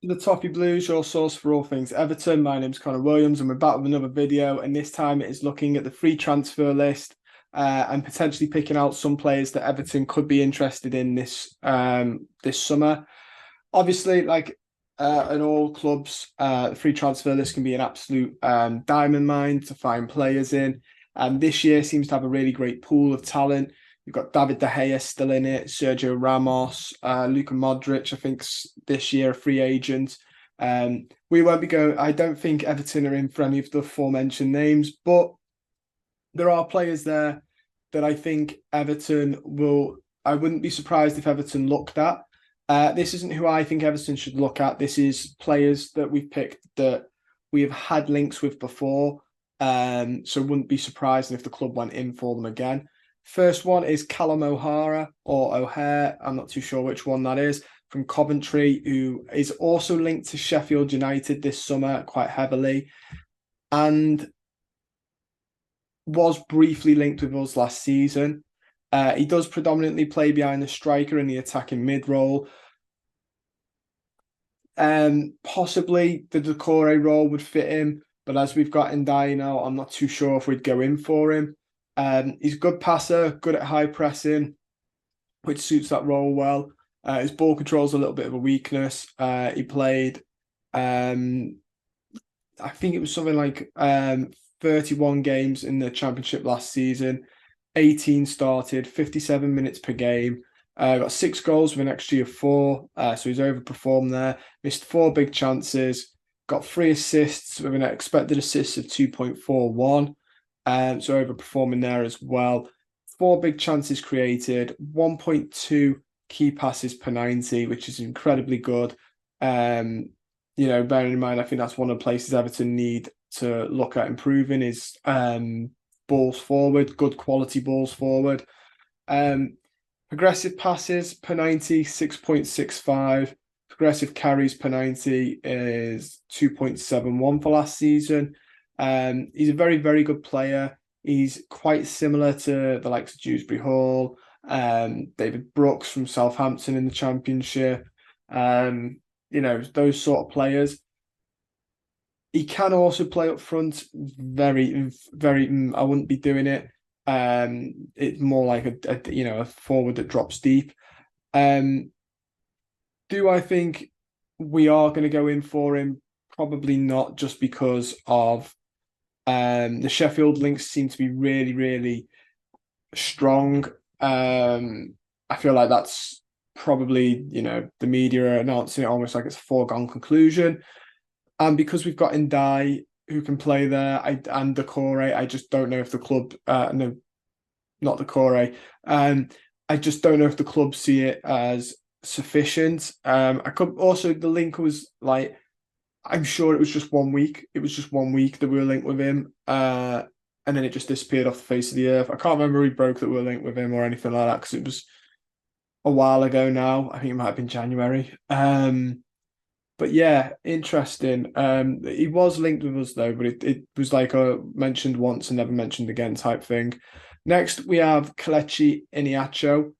The Toffee Blues, your source for all things Everton. My name's Connor Williams, and we're back with another video. And this time it is looking at the free transfer list and potentially picking out some players that Everton could be interested in this summer. Obviously, like in all clubs, the free transfer list can be an absolute diamond mine to find players in. And this year seems to have a really great pool of talent. You've got David De Gea still in it, Sergio Ramos, Luka Modric, I think this year a free agent. We won't be going, I don't think Everton are in for any of the aforementioned names, but there are players there that I think Everton will, I wouldn't be surprised if Everton looked at. This isn't who I think Everton should look at. This is players that we've picked that we have had links with before. So wouldn't be surprised if the club went in for them again. First one is Callum O'Hara or O'Hare. I'm not too sure which one that is, from Coventry, who is also linked to Sheffield United this summer quite heavily and was briefly linked with us last season. He does predominantly play behind the striker in the attacking mid role. Possibly the Decore role would fit him, but as we've got Ndiaye now, I'm not too sure if we'd go in for him. He's a good passer, good at high pressing, which suits that role well. His ball control is a little bit of a weakness. He played, I think it was something like 31 games in the Championship last season, 18 started, 57 minutes per game. Got 6 goals with an XG of 4, so he's overperformed there. Missed 4 big chances, got 3 assists with an expected assist of 2.41. So overperforming there as well. 4 big chances created, 1.2 key passes per 90, which is incredibly good. Bearing in mind, I think that's one of the places Everton need to look at improving is balls forward, good quality balls forward. Progressive passes per 90, 6.65. Progressive carries per 90 is 2.71 for last season. He's a very, very good player. He's quite similar to the likes of Dewsbury Hall, David Brooks from Southampton in the Championship. Those sort of players. He can also play up front. Very, very. I wouldn't be doing it. It's more like a forward that drops deep. Do I think we are going to go in for him? Probably not, just because of the Sheffield links seem to be really, really strong. I feel like that's probably, the media are announcing it almost like it's a foregone conclusion. And because we've got Ndiaye who can play there, and Decore, I just don't know if the club, no, not Decore, I just don't know if the club see it as sufficient. I could also, the link was like, I'm sure it was just 1 week. It was just 1 week that we were linked with him. And then it just disappeared off the face of the earth. I can't remember who broke that we were linked with him or anything like that, because it was a while ago now. I think it might have been January. But yeah, interesting. He was linked with us though, but it was like a mentioned once and never mentioned again type thing. Next, we have Kelechi Iheanacho,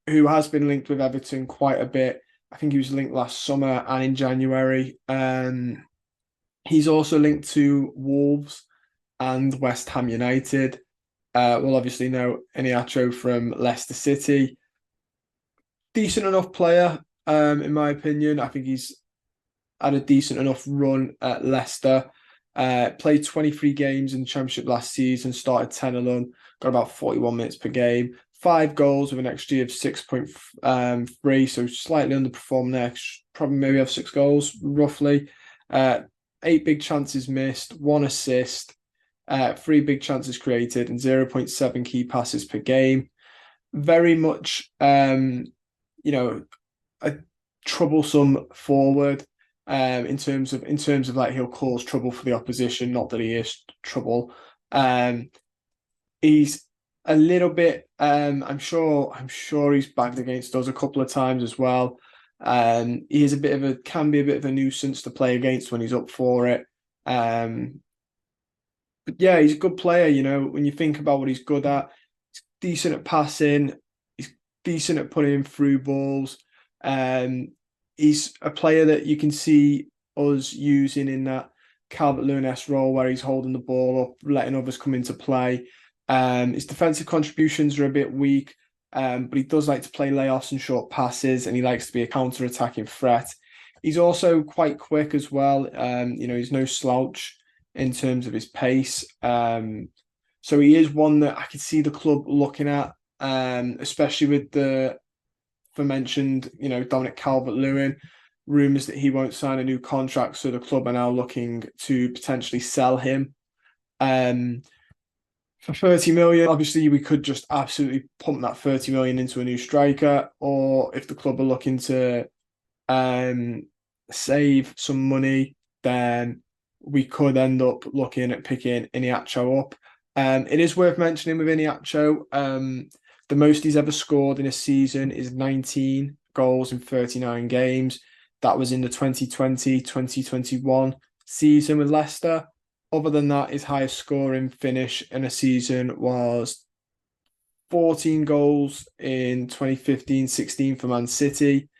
who has been linked with Everton quite a bit. I think he was linked last summer and in January. He's also linked to Wolves and West Ham United. We'll obviously know Iheanacho from Leicester City. Decent enough player, in my opinion. I think he's had a decent enough run at Leicester. Played 23 games in the Championship last season, started 10 of them, got about 41 minutes per game. 5 goals with an XG of 6.3, so slightly underperformed there. Probably maybe have 6 goals, roughly. 8 big chances missed, 1 assist, 3 big chances created, and 0.7 key passes per game. Very much, a troublesome forward. In terms of like, he'll cause trouble for the opposition. Not that he is trouble. He's a little bit. I'm sure he's bagged against us a couple of times as well. He is can be a bit of a nuisance to play against when he's up for it. But yeah, he's a good player. When you think about what he's good at, he's decent at passing. He's decent at putting in through balls. he's a player that you can see us using in that Calvert-Lewin-esque role where he's holding the ball up, letting others come into play. His defensive contributions are a bit weak, but he does like to play layoffs and short passes, and he likes to be a counter-attacking threat. He's also quite quick as well. He's no slouch in terms of his pace. So he is one that I could see the club looking at, especially with the aforementioned, Dominic Calvert-Lewin, rumours that he won't sign a new contract, so the club are now looking to potentially sell him. For 30 million, obviously we could just absolutely pump that 30 million into a new striker, or if the club are looking to save some money, then we could end up looking at picking Iniacho up. It is worth mentioning with Iniacho, the most he's ever scored in a season is 19 goals in 39 games. That was in the 2020-2021 season with Leicester. Other than that, his highest scoring finish in a season was 14 goals in 2015-16 for Man City,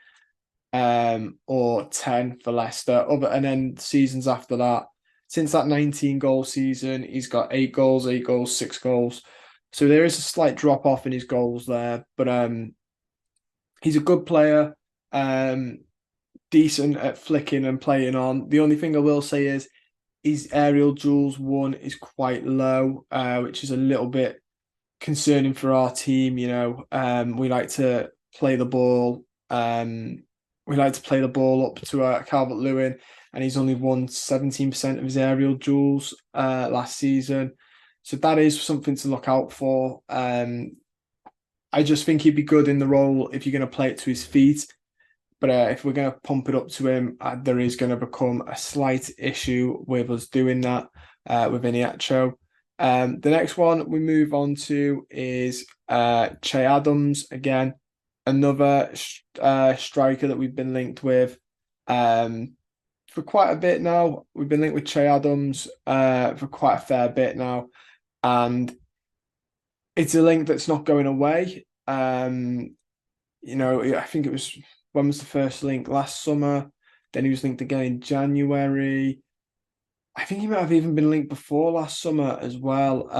or 10 for Leicester. And then seasons after that, since that 19-goal season, he's got 8 goals, 6 goals. So there is a slight drop off in his goals there, but he's a good player, decent at flicking and playing on. The only thing I will say is his aerial duels won is quite low, which is a little bit concerning for our team. We like to play the ball. We like to play the ball up to Calvert-Lewin, and he's only won 17% of his aerial duels last season. So that is something to look out for. I just think he'd be good in the role if you're going to play it to his feet. But if we're going to pump it up to him, there is going to become a slight issue with us doing that with Iniacho. The next one we move on to is Che Adams, again, another striker that we've been linked with for quite a bit now. We've been linked with Che Adams for quite a fair bit now. And it's a link that's not going away. I think it was, when was the first link? Last summer. Then he was linked again in January. I think he might have even been linked before last summer as well.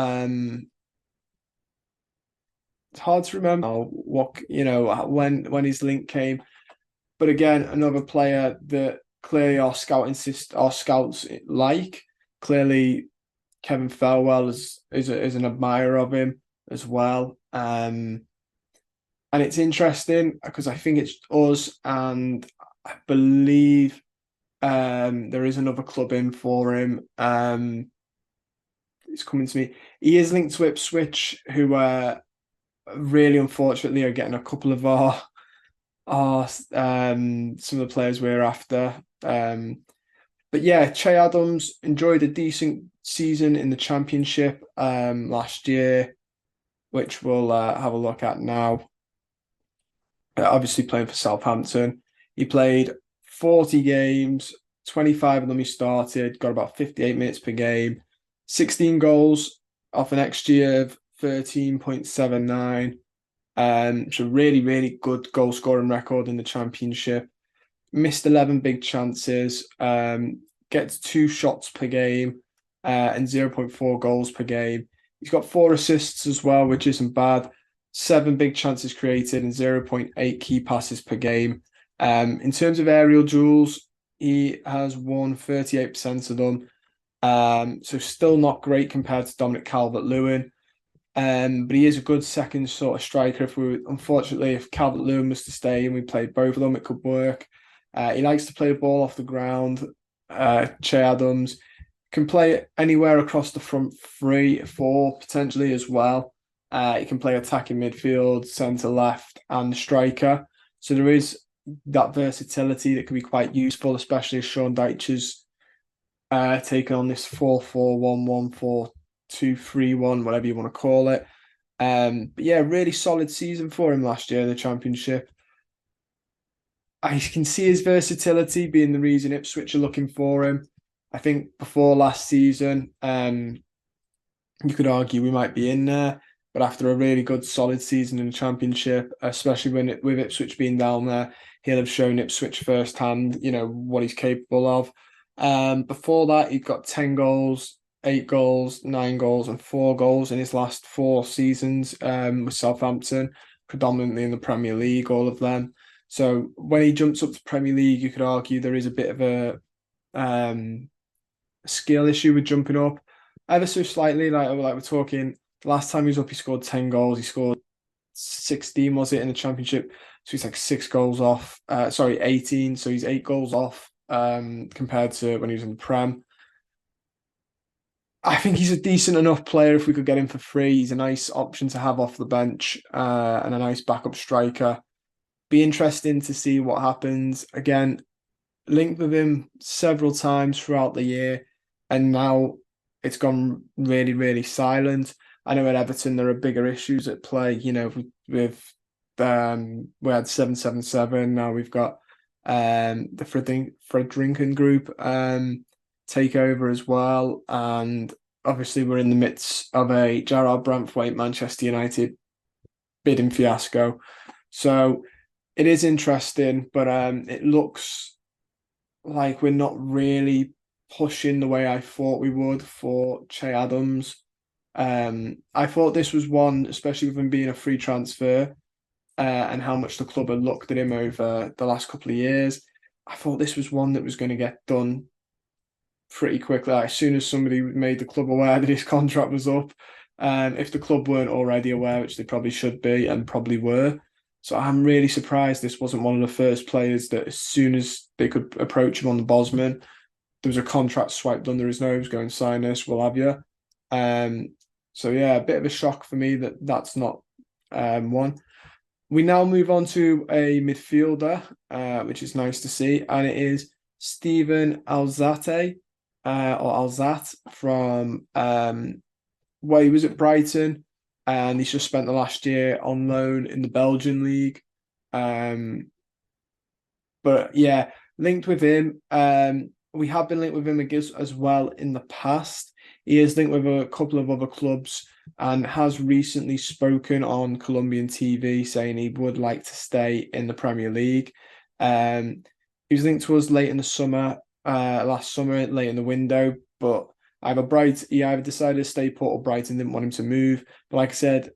It's hard to remember when his link came. But again, another player that clearly our scouts like. Clearly, Kevin Thelwell is an admirer of him as well. And it's interesting because I think it's us, and I believe there is another club in for him. It's coming to me. He is linked to Ipswich, who really unfortunately are getting a couple of our some of the players we're after. But yeah, Che Adams enjoyed a decent season in the Championship last year, which we'll have a look at now. Obviously playing for Southampton. He played 40 games, 25 of them he started, got about 58 minutes per game, 16 goals off an XG of 13.79. So really, really good goal scoring record in the Championship. Missed 11 big chances, gets 2 shots per game, and 0.4 goals per game. He's got 4 assists as well, which isn't bad. 7 big chances created and 0.8 key passes per game. In terms of aerial duels, he has won 38% of them. So still not great compared to Dominic Calvert-Lewin. But he is a good second sort of striker. If Calvert-Lewin was to stay and we played both of them, it could work. He likes to play the ball off the ground. Che Adams can play anywhere across the front 3, 4 potentially as well. He can play attacking midfield, centre left, and striker. So there is that versatility that can be quite useful, especially as Sean Dyche's taken on this 4-4-1-1, 4-2-3-1, whatever you want to call it. But yeah, really solid season for him last year in the Championship. I can see his versatility being the reason Ipswich are looking for him. I think before last season, you could argue we might be in there, but after a really good solid season in the Championship, especially with Ipswich being down there, he'll have shown Ipswich firsthand, what he's capable of. Before that, he got 10 goals, 8 goals, 9 goals, and 4 goals in his last 4 seasons with Southampton, predominantly in the Premier League, all of them. So when he jumps up to Premier League, you could argue there is a bit of a skill issue with jumping up ever so slightly. Like we're talking, last time he was up, he scored 10 goals. He scored 16, was it, in the Championship? So he's like 6 goals off. Sorry, 18. So he's 8 goals off compared to when he was in the Prem. I think he's a decent enough player if we could get him for free. He's a nice option to have off the bench and a nice backup striker. Be interesting to see what happens. Again, linked with him several times throughout the year, and now it's gone really, really silent. I know at Everton there are bigger issues at play. With we had 777. Now we've got the Fredrinken group take over as well, and obviously we're in the midst of a Gerard Branthwaite Manchester United bidding fiasco. So it is interesting, but it looks like we're not really pushing the way I thought we would for Che Adams. I thought this was one, especially with him being a free transfer, and how much the club had looked at him over the last couple of years. I thought this was one that was going to get done pretty quickly. Like, as soon as somebody made the club aware that his contract was up, if the club weren't already aware, which they probably should be and probably were. So I'm really surprised this wasn't one of the first players that, as soon as they could approach him on the Bosman, there was a contract swiped under his nose, going, sign this, we'll have you. So yeah, a bit of a shock for me that that's not one. We now move on to a midfielder, which is nice to see, and it is Steven Alzate, or Alzat, from where he was at Brighton, and he's just spent the last year on loan in the Belgian league. But yeah, linked with him. We have been linked with him as well in the past. He is linked with a couple of other clubs and has recently spoken on Colombian TV saying he would like to stay in the Premier League. He was linked to us late in the summer, last summer, late in the window, but he either decided to stay put or Brighton didn't want him to move. But like I said,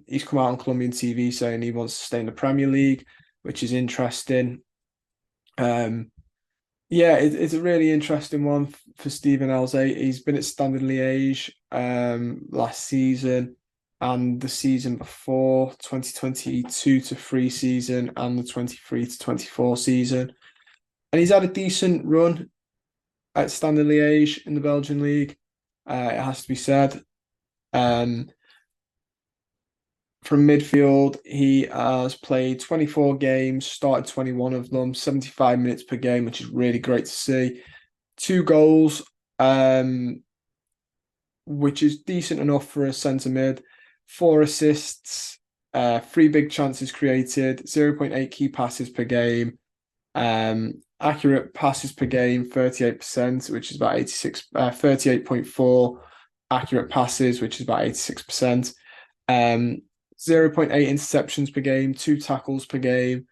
he's come out on Colombian TV saying he wants to stay in the Premier League, which is interesting. Yeah, it's a really interesting one for Steven Alzate. He's been at Standard Liège last season and the season before, 2022 to 3 season and the 23 to 24 season. And he's had a decent run at Standard Liège in the Belgian league, it has to be said. From midfield, he has played 24 games, started 21 of them, 75 minutes per game, which is really great to see. 2 goals, which is decent enough for a centre mid. 4 assists, 3 big chances created, 0.8 key passes per game. Accurate passes per game, 38%, which is about 86, 38.4 accurate passes, which is about 86%. 0.8 interceptions per game, 2 tackles per game,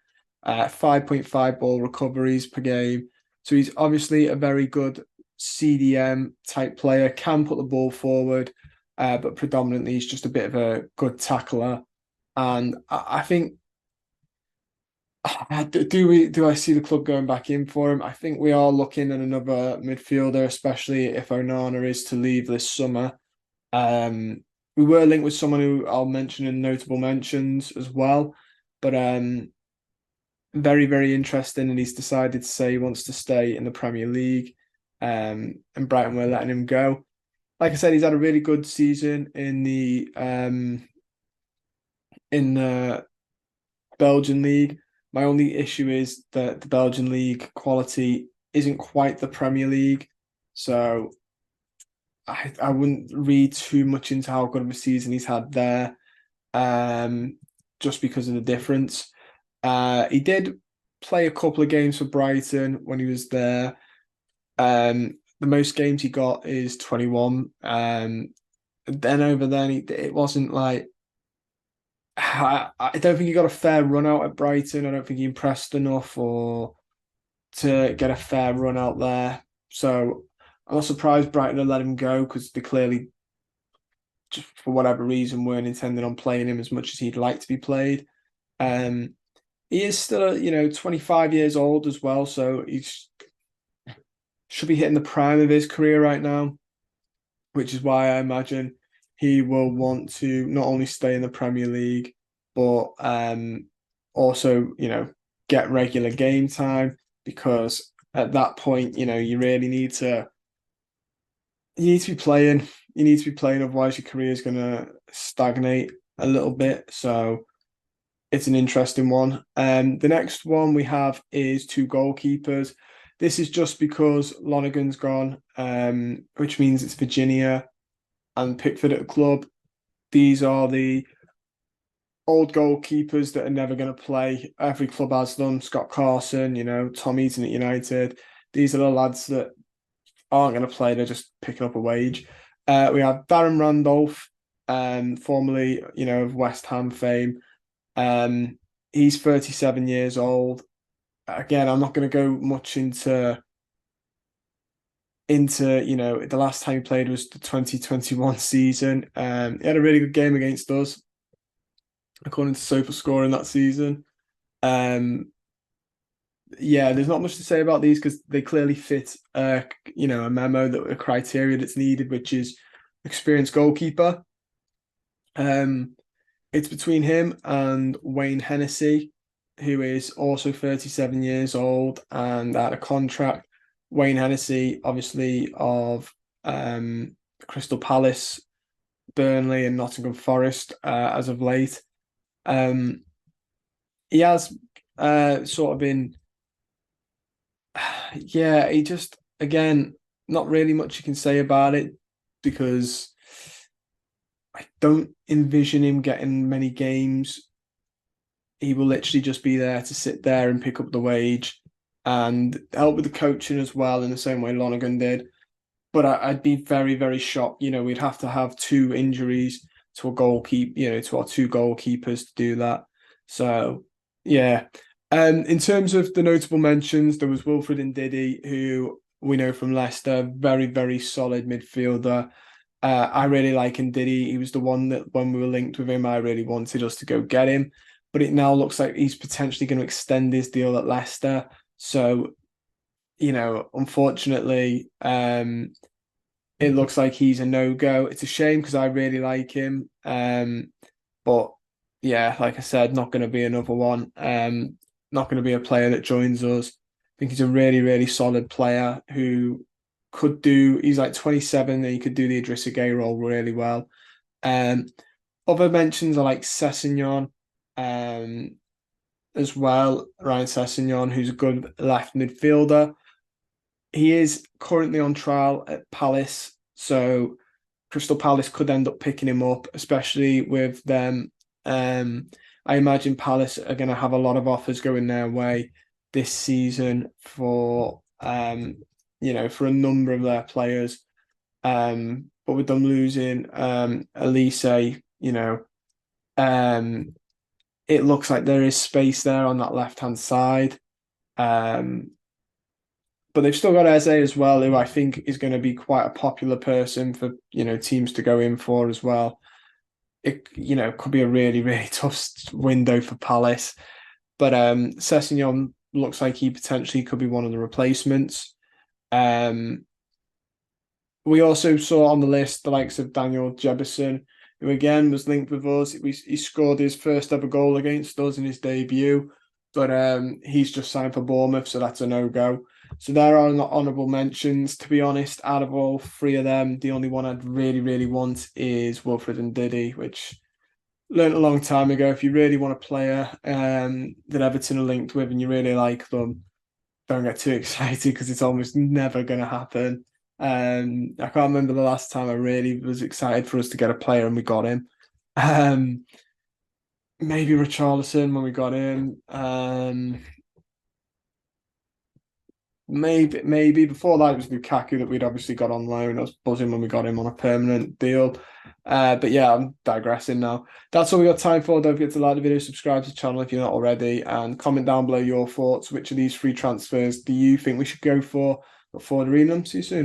5.5 ball recoveries per game. So he's obviously a very good CDM type player, can put the ball forward, but predominantly he's just a bit of a good tackler. And I think, do I see the club going back in for him? I think we are looking at another midfielder, especially if Onana is to leave this summer. We were linked with someone who I'll mention in notable mentions as well, but very, very interesting. And he's decided to say he wants to stay in the Premier League, and Brighton were letting him go. Like I said, he's had a really good season in the Belgian league. My only issue is that the Belgian league quality isn't quite the Premier League, so I wouldn't read too much into how good of a season he's had there, just because of the difference. He did play a couple of games for Brighton when he was there. The most games he got is 21. Then over then, it wasn't like I don't think he got a fair run out at Brighton. I don't think he impressed enough or to get a fair run out there. So I'm not surprised Brighton have let him go because they clearly, just for whatever reason, weren't intending on playing him as much as he'd like to be played. Um, he is still, 25 years old as well, so he should be hitting the prime of his career right now, which is why I imagine he will want to not only stay in the Premier League, but also, get regular game time because at that point, you need to be playing. You need to be playing, otherwise your career is gonna stagnate a little bit. So it's an interesting one. The next one we have is two goalkeepers. This is just because Lonergan's gone, which means it's Virginia and Pickford at the club. These are the old goalkeepers that are never going to play. Every club has them. Scott Carson, Tom Eaton at United. These are the lads that aren't going to play. They're just picking up a wage. We have Darren Randolph, formerly, of West Ham fame. He's 37 years old. Again, I'm not going to go much into the last time he played was the 2021 season. He had a really good game against us, according to SofaScore in that season. Um, yeah, there's not much to say about these because they clearly fit a memo that a criteria that's needed, which is experienced goalkeeper. Um, it's between him and Wayne Hennessy, who is also 37 years old and out of contract. Wayne Hennessy, obviously, of Crystal Palace, Burnley, and Nottingham Forest as of late. Um, he has sort of been, yeah, he just, again, not really much you can say about it because I don't envision him getting many games. He will literally just be there to sit there and pick up the wage and help with the coaching as well, in the same way Lonergan did. But I'd be very, very shocked. We'd have to have two injuries to a goalkeeper, to our two goalkeepers to do that. So, yeah. In terms of the notable mentions, there was Wilfred Ndidi, who we know from Leicester, very, very solid midfielder. I really like Ndidi. He was the one that when we were linked with him, I really wanted us to go get him. But it now looks like he's potentially going to extend his deal at Leicester. So, unfortunately, it looks like he's a no-go. It's a shame because I really like him. But yeah, like I said, not going to be another one. Not going to be a player that joins us. I think he's a really, really solid player who could do. He's like 27 and he could do the Idrissa Gueye role really well. Um, Other mentions are like Sessegnon, um, as well. Ryan Sessegnon, who's a good left midfielder. He is currently on trial at Palace, so Crystal Palace could end up picking him up, especially with them. I imagine Palace are going to have a lot of offers going their way this season for a number of their players. But with them losing Elise, um, it looks like there is space there on that left-hand side. Um, but they've still got Eze as well, who I think is going to be quite a popular person for teams to go in for as well. It could be a really, really tough window for Palace, but Sessegnon looks like he potentially could be one of the replacements. Um, we also saw on the list the likes of Daniel Jebison, who again was linked with us. He scored his first ever goal against us in his debut, but he's just signed for Bournemouth, so that's a no-go. So there are not honourable mentions. To be honest, out of all three of them, the only one I'd really, really want is Wilfred Ndidi, which learned a long time ago. If you really want a player that Everton are linked with and you really like them, don't get too excited because it's almost never going to happen. I can't remember the last time I really was excited for us to get a player and we got him. Um, Maybe Richarlison when we got him. Maybe before that it was Lukaku that we'd obviously got on loan. I was buzzing when we got him on a permanent deal. But yeah, I'm digressing now. That's all we got time for. Don't forget to like the video, subscribe to the channel if you're not already, and comment down below your thoughts. Which of these free transfers do you think we should go for? Look forward to reading them. See you soon.